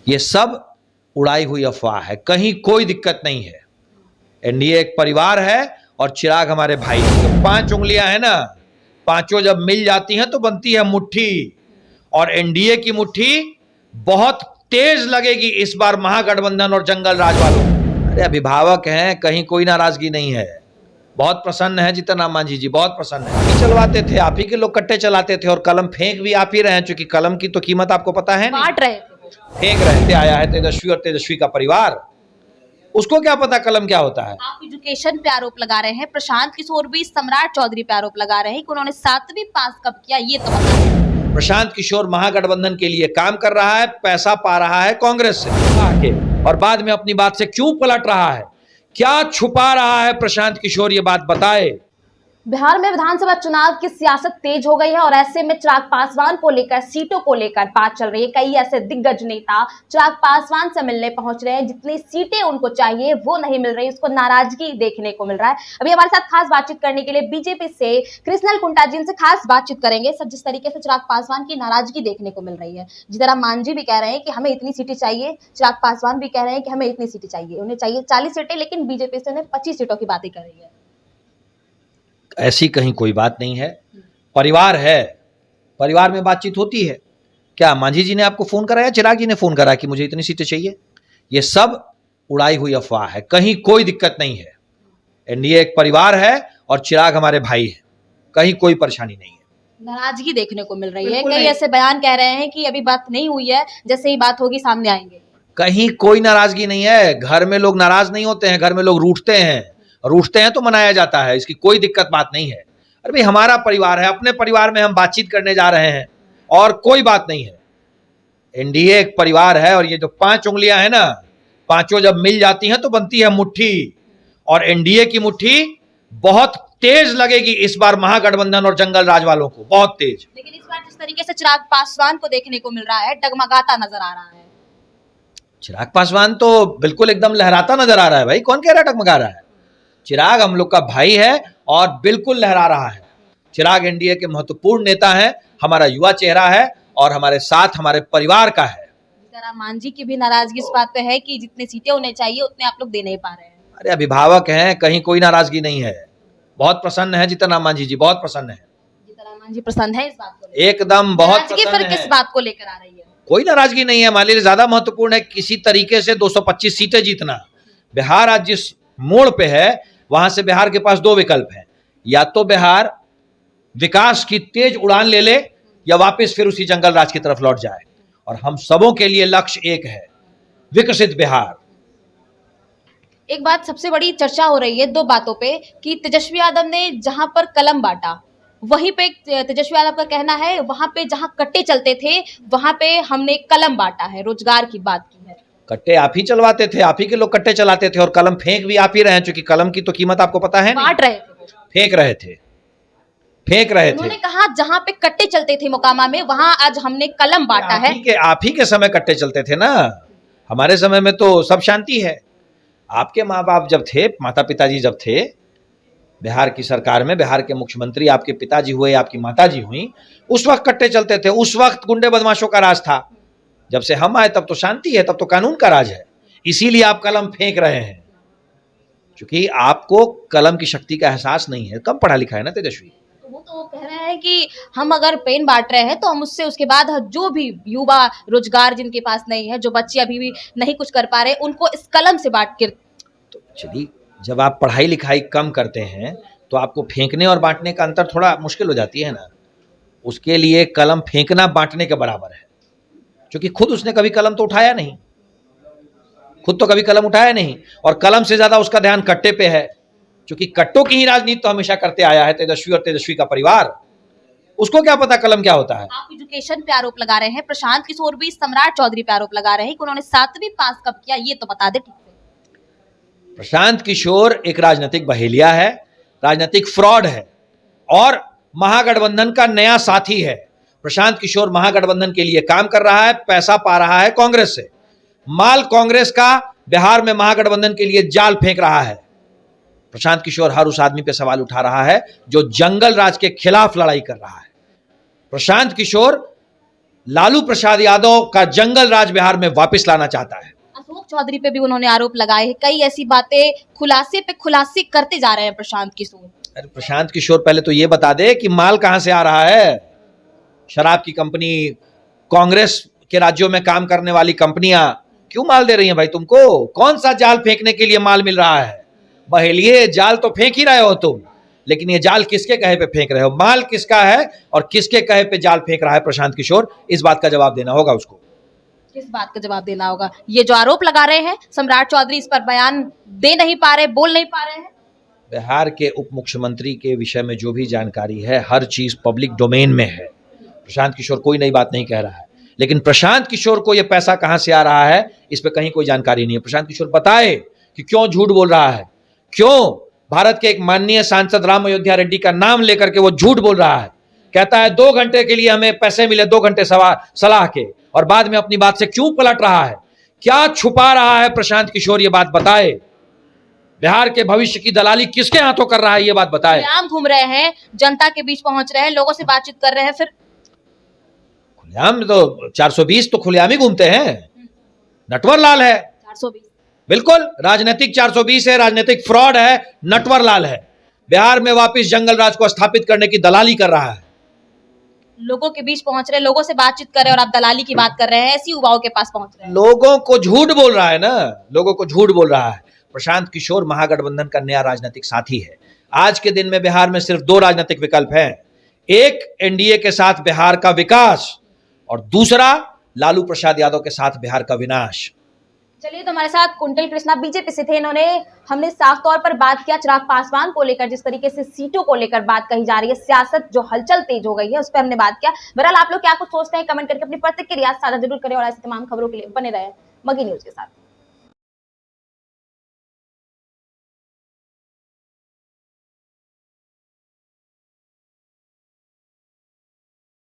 ये सब उड़ाई हुई अफवाह है, कहीं कोई दिक्कत नहीं है। एनडीए एक परिवार है और चिराग हमारे भाई हैं। तो 5 उंगलियां हैं ना, पांचों जब मिल जाती हैं तो बनती है मुट्ठी, और एनडीए की मुट्ठी बहुत तेज लगेगी इस बार महागठबंधन और जंगल राज वालों को। अरे अभिभावक हैं, कहीं कोई नाराजगी नहीं है, बहुत प्रसन्न है जीतन राम मांझी जी, बहुत प्रसन्न है। आप ही चलवाते थे, आप ही के लोग कट्टे चलाते थे और कलम फेंक भी आप ही रहे हैं, क्योंकि कलम की तो कीमत आपको पता है, बांट रहे थे, फेंक रहे थे। आया है तेजस्वी और तेजस्वी का परिवार, उसको क्या पता कलम क्या होता है। आप एजुकेशन पे आरोप लगा रहे हैं, प्रशांत किशोर भी सम्राट चौधरी पे आरोप लगा रहे हैं कि उन्होंने 7वीं पास कब किया, ये तो बताइए। प्रशांत किशोर महागठबंधन के लिए काम कर रहा है, पैसा पा रहा है कांग्रेस से आके, और बाद में अपनी बात से क्यों पलट रहा है, क्या छुपा रहा है प्रशांत किशोर, ये बात बताए। बिहार में विधानसभा चुनाव की सियासत तेज हो गई है और ऐसे में चिराग पासवान को लेकर, सीटों को लेकर बात चल रही है। कई ऐसे दिग्गज नेता चिराग पासवान से मिलने पहुंच रहे हैं, जितनी सीटें उनको चाहिए वो नहीं मिल रही, उसको नाराजगी देखने को मिल रहा है। अभी हमारे साथ खास बातचीत करने के लिए बीजेपी से कृष्णल कुंटा जी से खास बातचीत करेंगे। सब जिस तरीके से चिराग पासवान की नाराजगी देखने को मिल रही है, जीतन राम मांझी भी कह रहे हैं कि हमें इतनी सीटें चाहिए, चिराग पासवान भी कह रहे हैं कि हमें इतनी सीटें चाहिए, उन्हें चाहिए 40 सीटें, लेकिन बीजेपी से उन्हें 25 सीटों की बातें कर रही है। ऐसी कहीं कोई बात नहीं है, परिवार है, परिवार में बातचीत होती है। क्या मांझी जी ने आपको फोन कराया, चिराग जी ने फोन करा कि मुझे इतनी सीटें चाहिए? ये सब उड़ाई हुई अफवाह है, कहीं कोई दिक्कत नहीं है। एनडीए एक परिवार है और चिराग हमारे भाई हैं, कहीं कोई परेशानी नहीं है। नाराजगी देखने को मिल रही है, कई ऐसे बयान कह रहे हैं कि अभी बात नहीं हुई है, जैसे ही बात होगी सामने आएंगे। कहीं कोई नाराजगी नहीं है, घर में लोग नाराज नहीं होते हैं, घर में लोग रूठते हैं, रूठते हैं तो मनाया जाता है, इसकी कोई दिक्कत बात नहीं है। अरे भाई हमारा परिवार है, अपने परिवार में हम बातचीत करने जा रहे हैं और कोई बात नहीं है। एनडीए एक परिवार है और ये जो 5 उंगलियां हैं ना, पांचों जब मिल जाती हैं तो बनती है मुट्ठी, और एनडीए की मुट्ठी बहुत तेज लगेगी इस बार महागठबंधन और जंगल राज वालों को, बहुत तेज। लेकिन इस बार जिस तरीके से चिराग पासवान को देखने को मिल रहा है, डगमगाता नजर आ रहा है। चिराग पासवान तो बिल्कुल एकदम लहराता नजर आ रहा है भाई, कौन कह रहा है डगमगा रहा है? चिराग हम लोग का भाई है और बिल्कुल लहरा रहा है। चिराग एनडीए के महत्वपूर्ण नेता हैं, हमारा युवा चेहरा है और हमारे साथ हमारे परिवार का है। जीतन राम मांझी की भी नाराजगी इस बात पे है कि जितनी सीटें उन्हें चाहिए उतने आप लोग दे नहीं पा रहे हैं। अरे अभिभावक हैं, कहीं कोई नाराजगी नहीं है, बहुत प्रसन्न है जीतन राम मांझी जी, बहुत प्रसन्न है। जीतन राम मांझी प्रसन्न है इस बात को लेकर? एकदम बहुत नाराजगी प्रसन्न फिर है। किस बात को लेकर आ रही है? कोई नाराजगी नहीं है, हमारे लिए ज्यादा महत्वपूर्ण है किसी तरीके से 225 सीटें जीतना। बिहार आज जिस मोड़ पे है, वहां से बिहार के पास 2 विकल्प हैं, या तो बिहार विकास की तेज उड़ान ले ले या वापस फिर उसी जंगल राज की तरफ लौट जाए, और हम सबों के लिए लक्ष्य एक है, विकसित बिहार। एक बात सबसे बड़ी चर्चा हो रही है 2 बातों पे कि तेजस्वी यादव ने जहां पर कलम बांटा, वहीं पे तेजस्वी यादव का कहना है वहां पे जहां कट्टे चलते थे वहां पे हमने कलम बांटा है, रोजगार की बात की है। कट्टे आप ही चलवाते थे, आप ही के लोग कट्टे चलाते थे और कलम फेंक भी आप ही रहे हैं, क्योंकि कलम की तो कीमत आपको पता है, बांट रहे थे, फेंक रहे थे, फेंक रहे थे। उन्होंने कहा जहां पे कट्टे चलते थे मोकामा में, वहां आज हमने कलम बांटा है। आप ही के समय कट्टे चलते थे ना, हमारे समय में तो सब शांति है। आपके माँ बाप जब थे, माता पिताजी जब थे बिहार की सरकार में, बिहार के मुख्यमंत्री आपके पिताजी हुए, आपकी माताजी हुई, उस वक्त कट्टे चलते थे, उस वक्त गुंडे बदमाशों का राज था। जब से हम आए तब तो शांति है, तब तो कानून का राज है, इसीलिए आप कलम फेंक रहे हैं, क्योंकि आपको कलम की शक्ति का एहसास नहीं है, कम पढ़ा लिखा है ना तेजस्वी। वो तो कह रहे हैं कि हम अगर पेन बांट रहे हैं तो हम उसके बाद जो भी युवा रोजगार जिनके पास नहीं है, जो बच्चे अभी भी नहीं कुछ कर पा रहे, उनको इस कलम से बांट कर। तो चलिए, जब आप पढ़ाई लिखाई कम करते हैं तो आपको फेंकने और बांटने का अंतर थोड़ा मुश्किल हो जाती है ना, उसके लिए कलम फेंकना बांटने के बराबर है, क्योंकि खुद उसने कभी कलम तो उठाया नहीं, खुद तो कभी कलम उठाया नहीं, और कलम से ज्यादा उसका ध्यान कट्टे पे है, क्योंकि कट्टों की ही राजनीति तो हमेशा करते आया है तेजस्वी और तेजस्वी का परिवार। उसको क्या पता कलम क्या होता है। आप एजुकेशन पे आरोप लगा रहे हैं, प्रशांत किशोर भी सम्राट चौधरी पे आरोप लगा रहे हैं कि उन्होंने 7वीं पास कब किया, ये तो बता दे ठीक से। प्रशांत किशोर एक राजनीतिक बहेलिया है, राजनीतिक फ्रॉड है और महागठबंधन का नया साथी है। प्रशांत किशोर महागठबंधन के लिए काम कर रहा है, पैसा पा रहा है कांग्रेस से, माल कांग्रेस का बिहार में महागठबंधन के लिए जाल फेंक रहा है। प्रशांत किशोर हर उस आदमी पे सवाल उठा रहा है जो जंगल राज के खिलाफ लड़ाई कर रहा है। प्रशांत किशोर लालू प्रसाद यादव का जंगल राज बिहार में वापस लाना चाहता है। अशोक चौधरी पे भी उन्होंने आरोप लगाए हैं, कई ऐसी बातें खुलासे पे खुलासे करते जा रहे हैं प्रशांत किशोर। अरे प्रशांत किशोर पहले तो ये बता दे कि माल कहां से आ रहा है। शराब की कंपनी, कांग्रेस के राज्यों में काम करने वाली कंपनियां क्यों माल दे रही हैं भाई तुमको? कौन सा जाल फेंकने के लिए माल मिल रहा है? बहेलिए जाल तो फेंक ही रहे हो तुम, लेकिन ये जाल किसके कहे पे फेंक रहे हो? माल किसका है और किसके कहे पे जाल फेंक रहा है प्रशांत किशोर? इस बात का जवाब देना होगा उसको। किस बात का जवाब देना होगा? ये जो आरोप लगा रहे हैं सम्राट चौधरी, इस पर बयान दे नहीं पा रहे, बोल नहीं पा रहे हैं। बिहार के उप मुख्यमंत्री के विषय में जो भी जानकारी है, हर चीज पब्लिक डोमेन में है। प्रशांत किशोर कोई नई बात नहीं कह रहा है, लेकिन प्रशांत किशोर को यह पैसा कहां से आ रहा है, इस पे कहीं कोई जानकारी नहीं है। प्रशांत किशोर बताए कि क्यों झूठ बोल रहा है, क्यों भारत के एक माननीय सांसद राम अयोध्या रेड्डी का नाम लेकर के वो झूठ बोल रहा है। कहता है 2 घंटे के लिए हमें पैसे मिले, 2 घंटे सलाह के, और बाद में अपनी बात से क्यों पलट रहा है? क्या छुपा रहा है प्रशांत किशोर? ये बात बताए। बिहार के भविष्य की दलाली किसके हाथों कर रहा है, ये बात बताए। खुलेआम घूम रहे हैं, जनता के बीच पहुंच रहे हैं, लोगों से बातचीत कर रहे हैं, फिर खुलेआम तो 420 तो खुलेआम ही घूमते हैं। नटवर लाल है 420, बिल्कुल राजनीतिक 420 है, राजनीतिक फ्रॉड है, नटवर लाल है। बिहार में वापस जंगल राज को स्थापित करने की दलाली कर रहा है। लोगों के बीच पहुंच रहे हैं, लोगों से बातचीत कर रहे हैं, और आप दलाली की बात कर रहे हैं, ऐसी युवाओं के पास पहुंच रहे हैं। लोगों को झूठ बोल रहा है ना, लोगों को झूठ बोल रहा है। प्रशांत किशोर महागठबंधन का नया राजनीतिक साथी है। आज के दिन में बिहार में सिर्फ 2 राजनीतिक विकल्प हैं, एक एनडीए के साथ बिहार का विकास और दूसरा लालू प्रसाद यादव के साथ बिहार का विनाश। चलिए, तो हमारे साथ कुंटल कृष्णा बीजेपी से थे। हमने साफ तौर पर बात किया चिराग पासवान को लेकर, जिस तरीके से सीटों को लेकर बात कही जा रही है, सियासत जो हलचल तेज हो गई है, उस पर हमने बात किया। बहरहाल आप लोग क्या कुछ सोचते हैं, कमेंट करके अपनी प्रतिक्रिया साझा जरूर करें, और ऐसी तमाम खबरों के लिए बने रहे मगी न्यूज के साथ।